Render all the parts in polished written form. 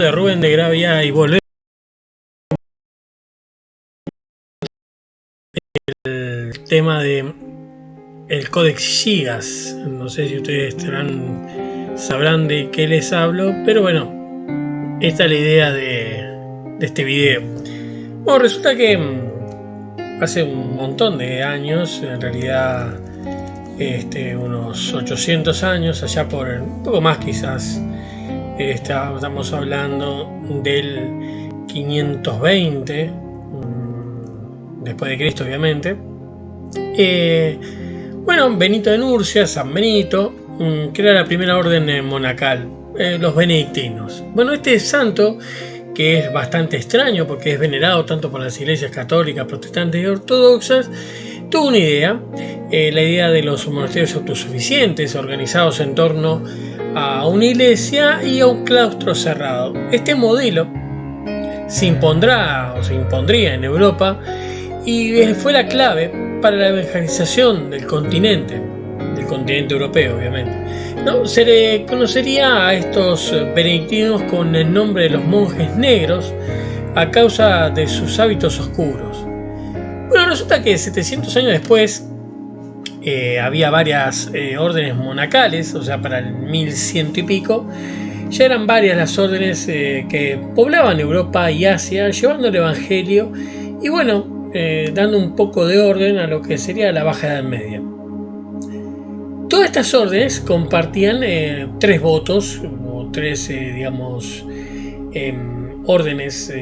De Rubén de Gravia y volver al tema de el Codex Gigas. No sé si ustedes sabrán de qué les hablo, pero bueno, esta es la idea de este video. Bueno, resulta que hace un montón de años, en realidad unos 800 años, allá por un poco más quizás, estamos hablando del 520 después de Cristo, obviamente. Bueno, Benito de Nursia, San Benito, crea la primera orden monacal, los benedictinos. Bueno, este santo, que es bastante extraño porque es venerado tanto por las iglesias católicas, protestantes y ortodoxas, tuvo una idea, la idea de los monasterios autosuficientes, organizados en torno a una iglesia y a un claustro cerrado. Este modelo se impondría en Europa y fue la clave para la evangelización del continente europeo, obviamente. ¿No? Se le conocería a estos benedictinos con el nombre de los monjes negros a causa de sus hábitos oscuros. Bueno, resulta que 700 años después había varias órdenes monacales, o sea, para el 1100 y pico, ya eran varias las órdenes que poblaban Europa y Asia, llevando el Evangelio y bueno, dando un poco de orden a lo que sería la Baja Edad Media. Todas estas órdenes compartían tres votos, o tres, órdenes,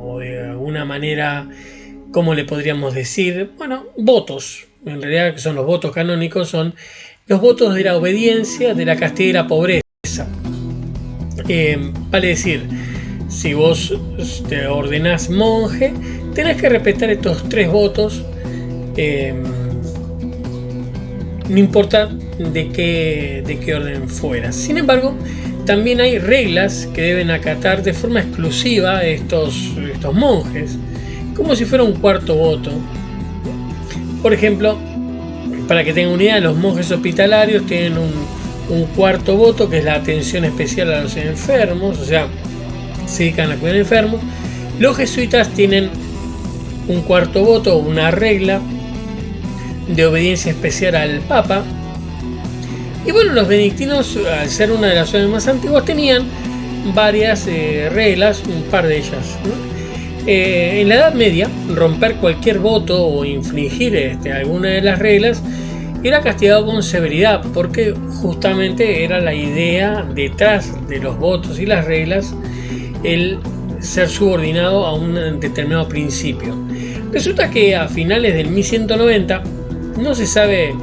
o de alguna manera, ¿cómo le podríamos decir? Bueno, votos. En realidad, que son los votos canónicos, son los votos de la obediencia, de la castidad y la pobreza. Vale decir, si vos te ordenás monje, tenés que respetar estos tres votos, no importa de qué orden fuera. Sin embargo, también hay reglas que deben acatar de forma exclusiva estos monjes, como si fuera un cuarto voto. Por ejemplo, para que tengan una idea, los monjes hospitalarios tienen un cuarto voto, que es la atención especial a los enfermos, o sea, se dedican a cuidar enfermos. Los jesuitas tienen un cuarto voto, una regla de obediencia especial al Papa. Y bueno, los benedictinos, al ser una de las órdenes más antiguas, tenían varias reglas, un par de ellas, ¿no? En la Edad Media, romper cualquier voto o infringir alguna de las reglas era castigado con severidad, porque justamente era la idea detrás de los votos y las reglas, el ser subordinado a un determinado principio. Resulta que a finales del 1190, no se sabe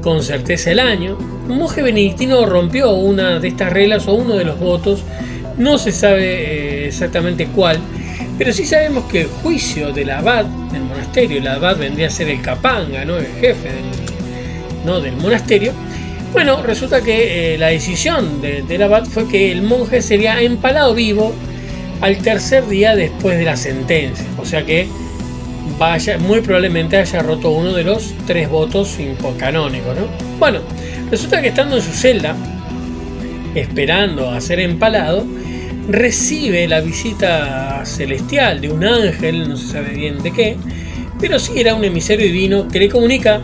con certeza el año, un monje benedictino rompió una de estas reglas o uno de los votos, no se sabe exactamente cuál, pero sí sabemos que el juicio del abad del monasterio, el abad vendría a ser el capanga, ¿no? El jefe del monasterio. Bueno, resulta que la decisión del abad fue que el monje sería empalado vivo al tercer día después de la sentencia, o sea que muy probablemente haya roto uno de los tres votos canónicos, ¿no? Bueno, resulta que estando en su celda, esperando a ser empalado, recibe la visita celestial de un ángel, no se sabe bien de qué, pero sí era un emisario divino que le comunica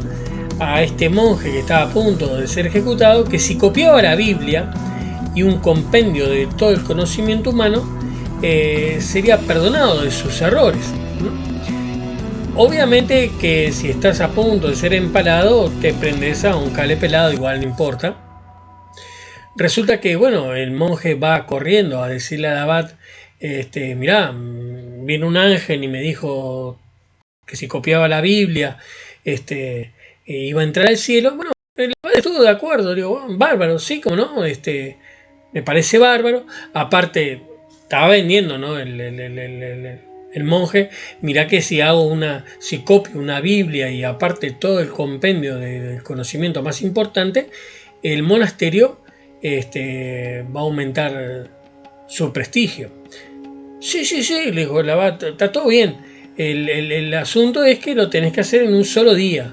a este monje que estaba a punto de ser ejecutado que si copiaba la Biblia y un compendio de todo el conocimiento humano, sería perdonado de sus errores, ¿no? Obviamente que si estás a punto de ser empalado, te prendes a un cable pelado, igual no importa. Resulta que, bueno, el monje va corriendo a decirle al abad, mirá, vino un ángel y me dijo que si copiaba la Biblia, iba a entrar al cielo. Bueno, el abad estuvo de acuerdo, digo, bueno, bárbaro, sí, como no, me parece bárbaro. Aparte, estaba vendiendo, ¿no? El monje, mirá que si copio una Biblia y aparte todo el compendio del conocimiento más importante, el monasterio va a aumentar su prestigio. Sí, le dijo el abad, está todo bien. El asunto es que lo tenés que hacer en un solo día.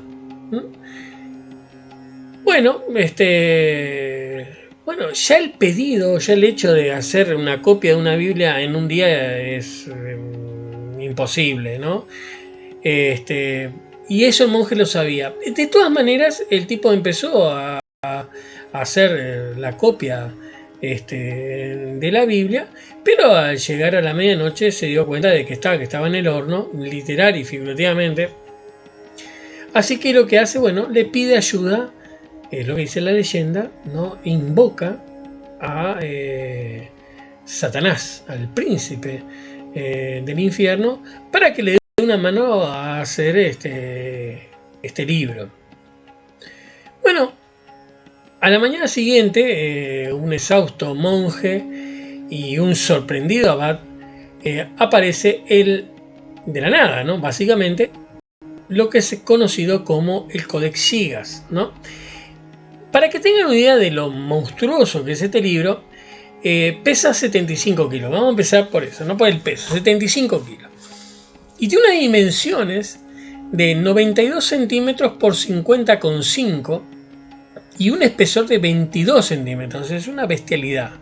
Bueno, Bueno, ya el pedido, ya el hecho de hacer una copia de una Biblia en un día es imposible, ¿no? Y eso el monje lo sabía. De todas maneras, el tipo empezó a hacer la copia de la Biblia, pero al llegar a la medianoche se dio cuenta de que estaba en el horno, literal y figurativamente. Así que lo que hace, bueno, le pide ayuda, es lo que dice la leyenda, ¿no? Invoca a Satanás, al príncipe del infierno, para que le dé una mano a hacer este libro. Bueno, a la mañana siguiente, un exhausto monje y un sorprendido abad aparece de la nada, ¿no? Básicamente, lo que es conocido como el Codex Gigas, ¿no? Para que tengan una idea de lo monstruoso que es este libro, pesa 75 kilos. Vamos a empezar por eso, no por el peso, 75 kilos. Y tiene unas dimensiones de 92 centímetros por 50,5 y un espesor de 22 centímetros. Es una bestialidad.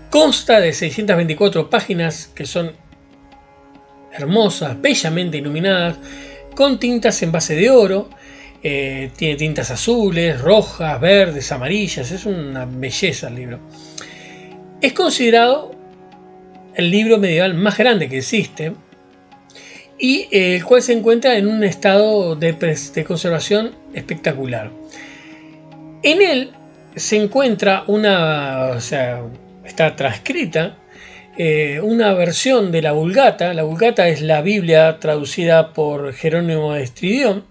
Consta de 624 páginas que son hermosas, bellamente iluminadas, con tintas en base de oro. Tiene tintas azules, rojas, verdes, amarillas. Es una belleza el libro. Es considerado el libro medieval más grande que existe y el cual se encuentra en un estado de conservación espectacular. En él se encuentra está transcrita una versión de la Vulgata. La Vulgata es la Biblia traducida por Jerónimo de Estridión,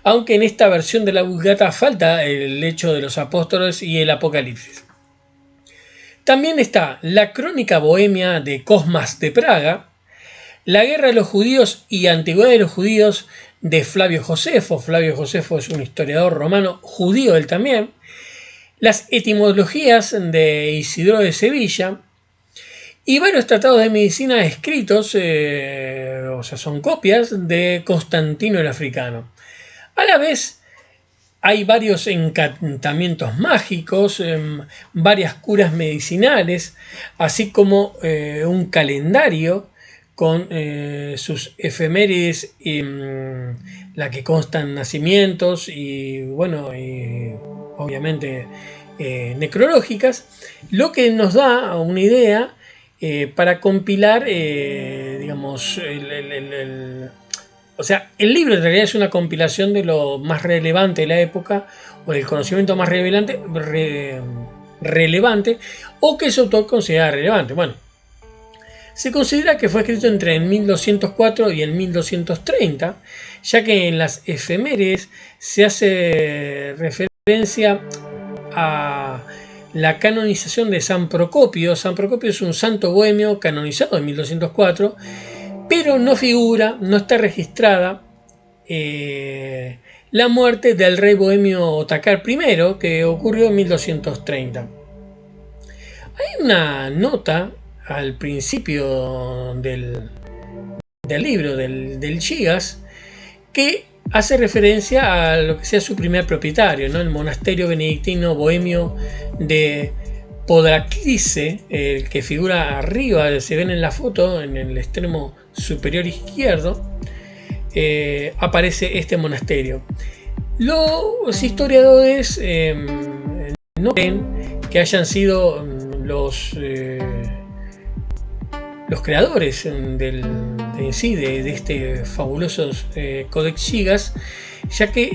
aunque en esta versión de la Vulgata falta el Hecho de los Apóstoles y el Apocalipsis. También está la Crónica Bohemia de Cosmas de Praga, la Guerra de los Judíos y Antigüedad de los Judíos de Flavio Josefo. Flavio Josefo es un historiador romano judío él también. Las etimologías de Isidoro de Sevilla y varios tratados de medicina escritos, son copias de Constantino el Africano. A la vez hay varios encantamientos mágicos, varias curas medicinales, así como un calendario con sus efemérides, la que constan nacimientos y obviamente necrológicas, lo que nos da una idea para compilar, el libro en realidad es una compilación de lo más relevante de la época, o el conocimiento más relevante, o que su autor considera relevante. Bueno, se considera que fue escrito entre el 1204 y el 1230, ya que en las efemérides se hace referencia a la canonización de San Procopio. San Procopio es un santo bohemio canonizado en 1204, pero no está registrada la muerte del rey bohemio Otakar I, que ocurrió en 1230. Hay una nota al principio del libro del Gigas que hace referencia a lo que sea su primer propietario, ¿no? El monasterio benedictino bohemio de Podraklice, el que figura arriba, se ven en la foto, en el extremo superior izquierdo, aparece este monasterio. Los historiadores no creen que hayan sido los creadores de este fabuloso Codex Gigas, ya que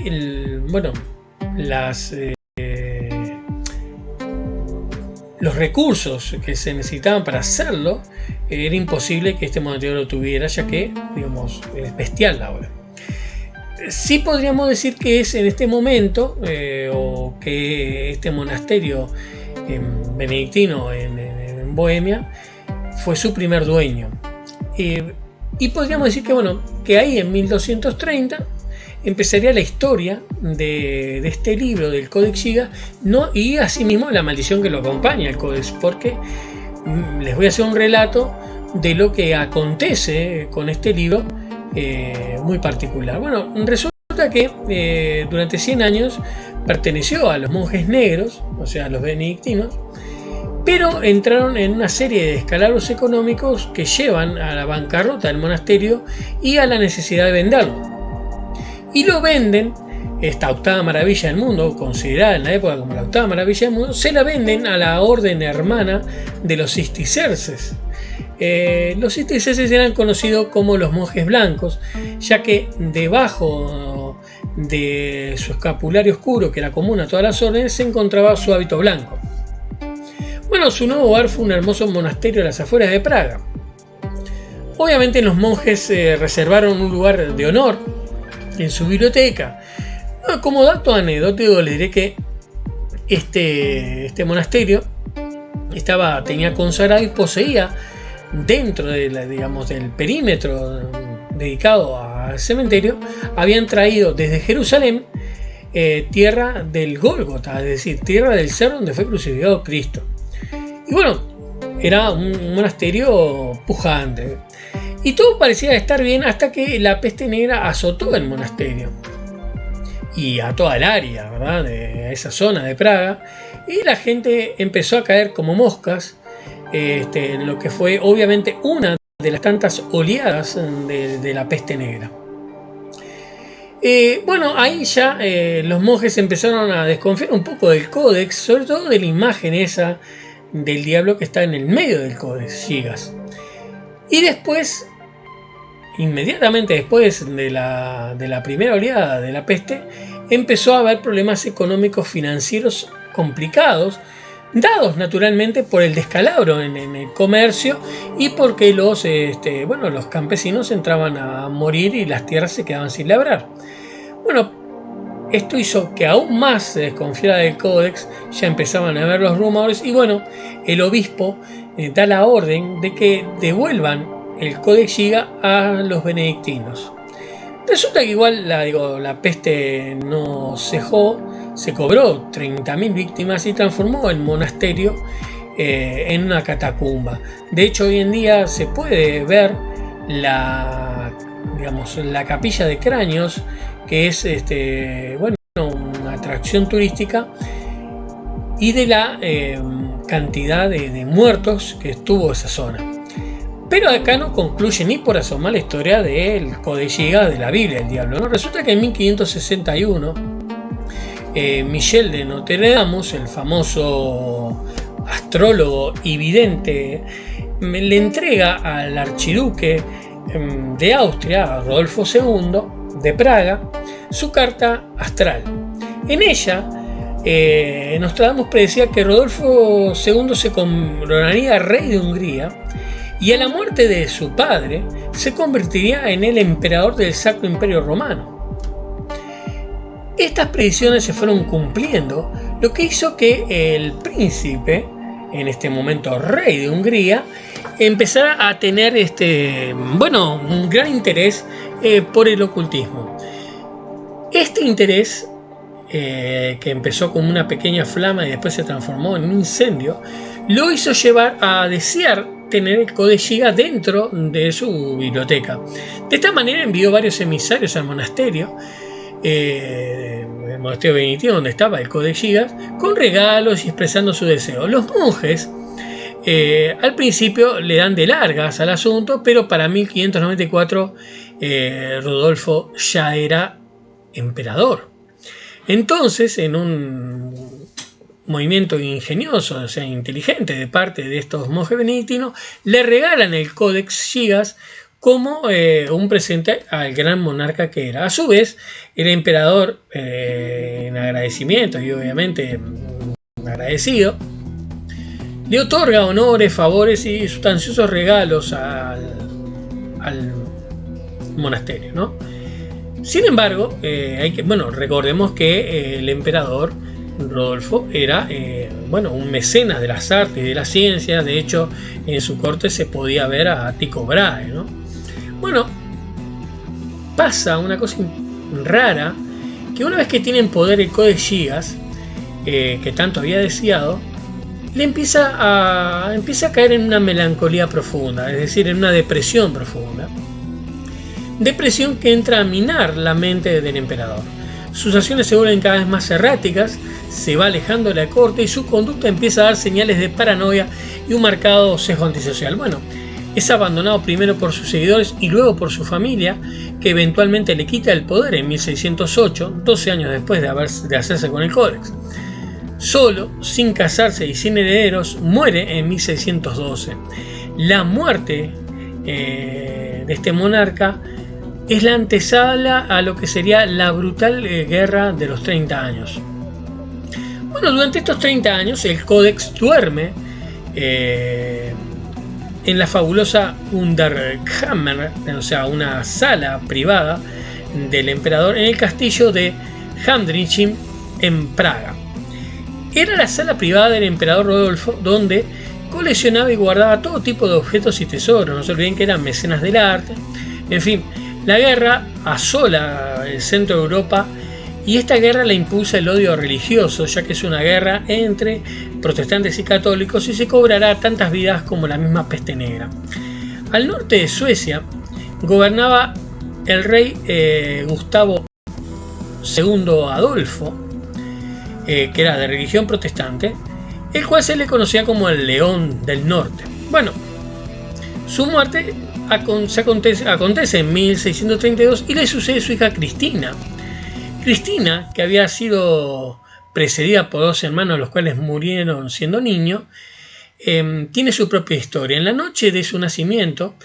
los recursos que se necesitaban para hacerlo, era imposible que este monasterio lo tuviera, ya que, es bestial la obra. Sí podríamos decir que es en este momento, o que este monasterio benedictino en Bohemia fue su primer dueño. Y podríamos decir que ahí en 1230 empezaría la historia de este libro del Codex Gigas, ¿no? Y asimismo la maldición que lo acompaña el Codex, porque les voy a hacer un relato de lo que acontece con este libro muy particular. Resulta que durante 100 años perteneció a los monjes negros, o sea, a los benedictinos, pero entraron en una serie de descalabros económicos que llevan a la bancarrota del monasterio y a la necesidad de venderlo. Y lo venden, esta octava maravilla del mundo, considerada en la época como la octava maravilla del mundo, se la venden a la orden hermana de los cistercienses. Los cistercienses eran conocidos como los monjes blancos, ya que debajo de su escapulario oscuro, que era común a todas las órdenes, se encontraba su hábito blanco. Bueno, su nuevo hogar fue un hermoso monasterio a las afueras de Praga. Obviamente los monjes reservaron un lugar de honor en su biblioteca. Como dato anecdótico les diré que este monasterio tenía consagrado y poseía dentro de del perímetro dedicado al cementerio, habían traído desde Jerusalén tierra del Gólgota, es decir, tierra del cerro donde fue crucificado Cristo. Y bueno, era un monasterio pujante. Y todo parecía estar bien hasta que la peste negra azotó el monasterio y a toda el área, ¿verdad?, de esa zona de Praga, y la gente empezó a caer como moscas, en lo que fue obviamente una de las tantas oleadas de la peste negra. Bueno, ahí ya los monjes empezaron a desconfiar un poco del códex, sobre todo de la imagen esa del diablo que está en el medio del códex Gigas. Y después, inmediatamente después de la primera oleada de la peste, empezó a haber problemas económicos financieros complicados, dados naturalmente por el descalabro en el comercio y porque los campesinos entraban a morir y las tierras se quedaban sin labrar. Bueno, esto hizo que aún más se desconfiara del códex, ya empezaban a ver los rumores y bueno, el obispo da la orden de que devuelvan el Codex Giga a los benedictinos. Resulta que igual la peste no cejó, se cobró 30.000 víctimas y transformó el monasterio en una catacumba. De hecho, hoy en día se puede ver la capilla de cráneos, que es una atracción turística, y de la cantidad de muertos que estuvo esa zona. Pero acá no concluye ni por asomar la historia del Codex Giga de la Biblia del Diablo, ¿no? Resulta que en 1561 Michel de Notre Dame, el famoso astrólogo y vidente, le entrega al archiduque de Austria, a Rodolfo II de Praga, su carta astral. En ella, Nostradamus predecía que Rodolfo II se coronaría rey de Hungría y a la muerte de su padre se convertiría en el emperador del Sacro Imperio Romano. Estas predicciones se fueron cumpliendo, lo que hizo que el príncipe, en este momento rey de Hungría, empezara a tener un gran interés por el ocultismo. Este interés, que empezó como una pequeña flama y después se transformó en un incendio, lo hizo llevar a desear tener el Codex Giga dentro de su biblioteca. De esta manera envió varios emisarios al monasterio, el monasterio benedictino donde estaba el Codex Giga, con regalos y expresando su deseo. Los monjes al principio le dan de largas al asunto, pero para 1594 Rodolfo ya era emperador. Entonces, en un movimiento ingenioso, o sea, inteligente de parte de estos monjes benedictinos, le regalan el Codex Gigas como un presente al gran monarca que era. A su vez, el emperador, en agradecimiento y obviamente agradecido, le otorga honores, favores y sustanciosos regalos al monasterio, ¿no? Sin embargo, recordemos que el emperador Rodolfo era un mecenas de las artes y de las ciencias. De hecho, en su corte se podía ver a Tycho Brahe, ¿no? Bueno, pasa una cosa rara, que una vez que tiene en poder el Codex Gigas, que tanto había deseado, le empieza a caer en una melancolía profunda, es decir, en una depresión profunda. Depresión que entra a minar la mente del emperador. Sus acciones se vuelven cada vez más erráticas, se va alejando de la corte y su conducta empieza a dar señales de paranoia y un marcado sesgo antisocial. Bueno, es abandonado primero por sus seguidores y luego por su familia, que eventualmente le quita el poder en 1608, 12 años después de hacerse con el Códex. Solo, sin casarse y sin herederos, muere en 1612. La muerte de este monarca es la antesala a lo que sería la brutal guerra de los 30 años. Bueno, durante estos 30 años el Códex duerme en la fabulosa Underkammer, o sea, una sala privada del emperador en el castillo de Handringham en Praga. Era la sala privada del emperador Rodolfo, donde coleccionaba y guardaba todo tipo de objetos y tesoros. No se olviden que eran mecenas del arte. En fin, la guerra asola el centro de Europa y esta guerra la impulsa el odio religioso, ya que es una guerra entre protestantes y católicos y se cobrará tantas vidas como la misma peste negra. Al norte de Suecia gobernaba el rey Gustavo II Adolfo, que era de religión protestante, el cual se le conocía como el León del Norte. Bueno, su muerte acontece en 1632 y le sucede su hija Cristina. Cristina, que había sido precedida por 2 hermanos, los cuales murieron siendo niños, tiene su propia historia. En la noche de su nacimiento,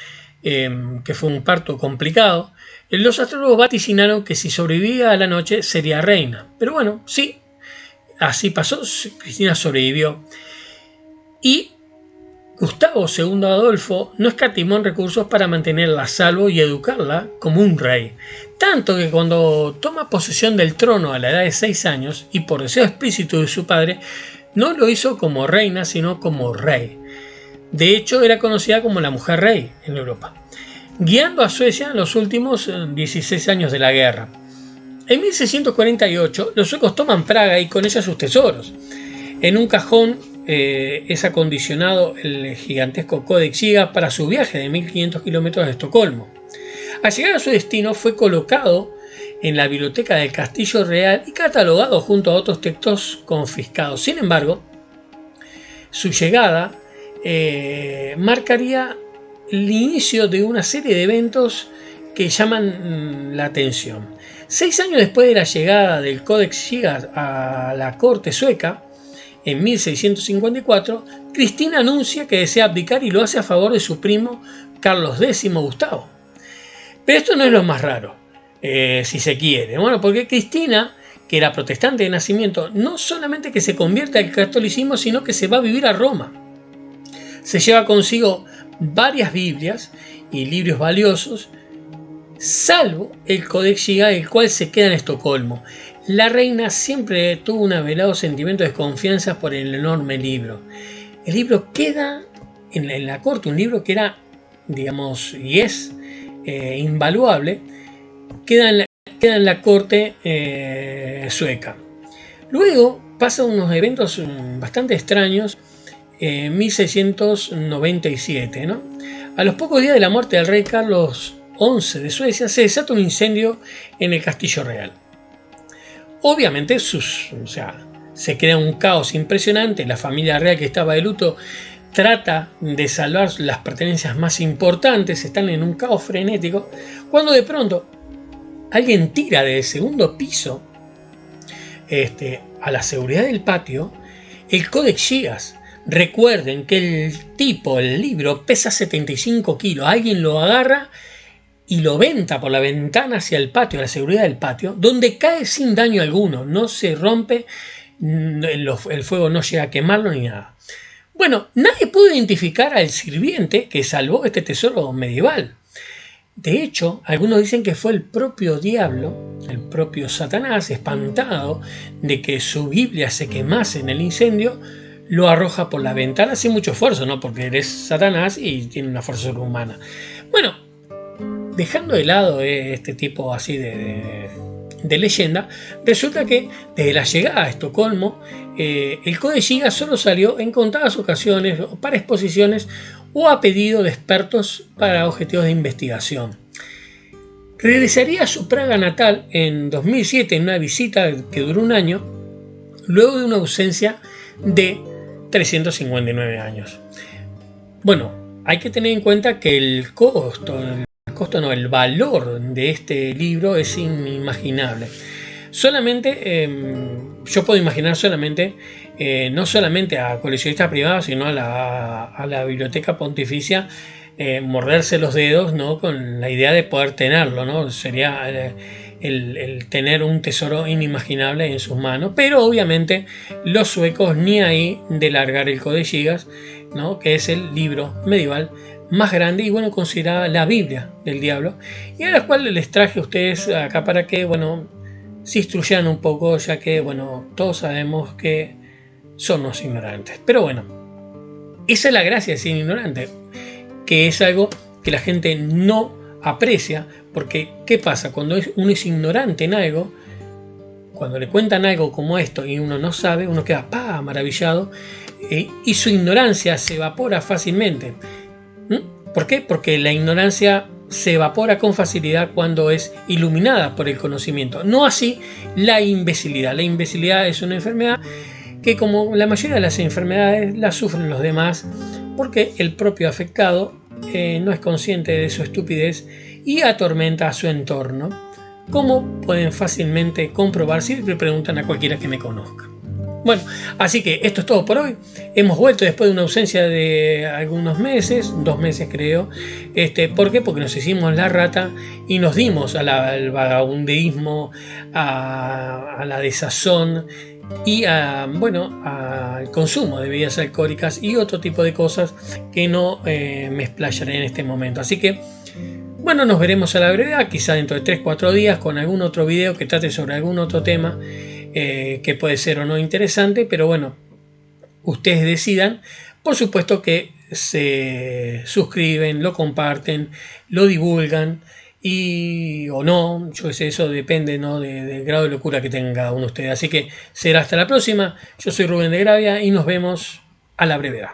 que fue un parto complicado, los astrólogos vaticinaron que si sobrevivía a la noche sería reina. Pero bueno, sí, así pasó, Cristina sobrevivió. Y Gustavo II Adolfo no escatimó en recursos para mantenerla a salvo y educarla como un rey. Tanto que cuando toma posesión del trono a la edad de 6 años, y por deseo explícito de su padre, no lo hizo como reina, sino como rey. De hecho, era conocida como la mujer rey en Europa, guiando a Suecia en los últimos 16 años de la guerra. En 1648, los suecos toman Praga y con ella sus tesoros. En un cajón es acondicionado el gigantesco Codex Gigas para su viaje de 1500 kilómetros de Estocolmo. Al llegar a su destino fue colocado en la biblioteca del Castillo Real y catalogado junto a otros textos confiscados. Sin embargo, su llegada marcaría el inicio de una serie de eventos que llaman la atención. 6 años después de la llegada del Codex Gigas a la corte sueca, en 1654, Cristina anuncia que desea abdicar y lo hace a favor de su primo Carlos X Gustavo. Pero esto no es lo más raro, si se quiere. Bueno, porque Cristina, que era protestante de nacimiento, no solamente que se convierte al catolicismo, sino que se va a vivir a Roma. Se lleva consigo varias Biblias y libros valiosos, salvo el Codex Gigas, el cual se queda en Estocolmo. La reina siempre tuvo un velado sentimiento de desconfianza por el enorme libro. El libro queda en la corte, un libro que era, digamos, y es invaluable, queda en la corte sueca. Luego pasan unos eventos bastante extraños en 1697, ¿no? A los pocos días de la muerte del rey Carlos XI de Suecia, se desata un incendio en el Castillo Real. Obviamente se crea un caos impresionante. La familia real, que estaba de luto, trata de salvar las pertenencias más importantes, están en un caos frenético, cuando de pronto alguien tira del segundo piso a la seguridad del patio el Codex Gigas. Recuerden que el libro pesa 75 kilos, alguien lo agarra y lo venta por la ventana hacia el patio, a la seguridad del patio, donde cae sin daño alguno, no se rompe, el fuego no llega a quemarlo ni nada. Bueno, nadie pudo identificar al sirviente que salvó este tesoro medieval. De hecho, algunos dicen que fue el propio diablo, el propio Satanás, espantado de que su Biblia se quemase en el incendio, lo arroja por la ventana sin mucho esfuerzo, ¿no? Porque eres Satanás y tiene una fuerza sobrehumana. Bueno, dejando de lado este tipo así de leyenda, resulta que desde la llegada a Estocolmo, el Codex Gigas solo salió en contadas ocasiones para exposiciones o a pedido de expertos para objetivos de investigación. Regresaría a su Praga natal en 2007 en una visita que duró un año, luego de una ausencia de 359 años. Bueno, hay que tener en cuenta que el valor de este libro es inimaginable. Solamente, yo puedo imaginar solamente, no solamente a coleccionistas privados, sino a la Biblioteca Pontificia, morderse los dedos, ¿no? Con la idea de poder tenerlo, ¿no? Sería el tener un tesoro inimaginable en sus manos, pero obviamente los suecos ni ahí de largar el Codex Gigas, ¿no? Que es el libro medieval más grande y bueno, considerada la Biblia del diablo, y a la cual les traje a ustedes acá para que, bueno, se instruyan un poco, ya que, bueno, todos sabemos que son unos ignorantes. Pero bueno, esa es la gracia de ser ignorante, que es algo que la gente no aprecia, porque ¿qué pasa? Cuando uno es ignorante en algo, cuando le cuentan algo como esto y uno no sabe, uno queda maravillado, y su ignorancia se evapora fácilmente. ¿Por qué? Porque la ignorancia se evapora con facilidad cuando es iluminada por el conocimiento. No así la imbecilidad. La imbecilidad es una enfermedad que, como la mayoría de las enfermedades, la sufren los demás porque el propio afectado no es consciente de su estupidez y atormenta a su entorno, como pueden fácilmente comprobar si le preguntan a cualquiera que me conozca. Bueno, así que esto es todo por hoy. Hemos vuelto después de una ausencia de algunos meses, 2 meses creo. ¿Por qué? Porque nos hicimos la rata y nos dimos al vagabundeísmo, a la desazón y al consumo de bebidas alcohólicas y otro tipo de cosas que no me explayaré en este momento. Así que, bueno, nos veremos a la brevedad, quizá dentro de 3-4 días con algún otro video que trate sobre algún otro tema que puede ser o no interesante, pero bueno, ustedes decidan. Por supuesto que se suscriben, lo comparten, lo divulgan o no, yo sé, eso depende, ¿no? del grado de locura que tenga cada uno de ustedes. Así que será hasta la próxima. Yo soy Rubén de Gravia y nos vemos a la brevedad.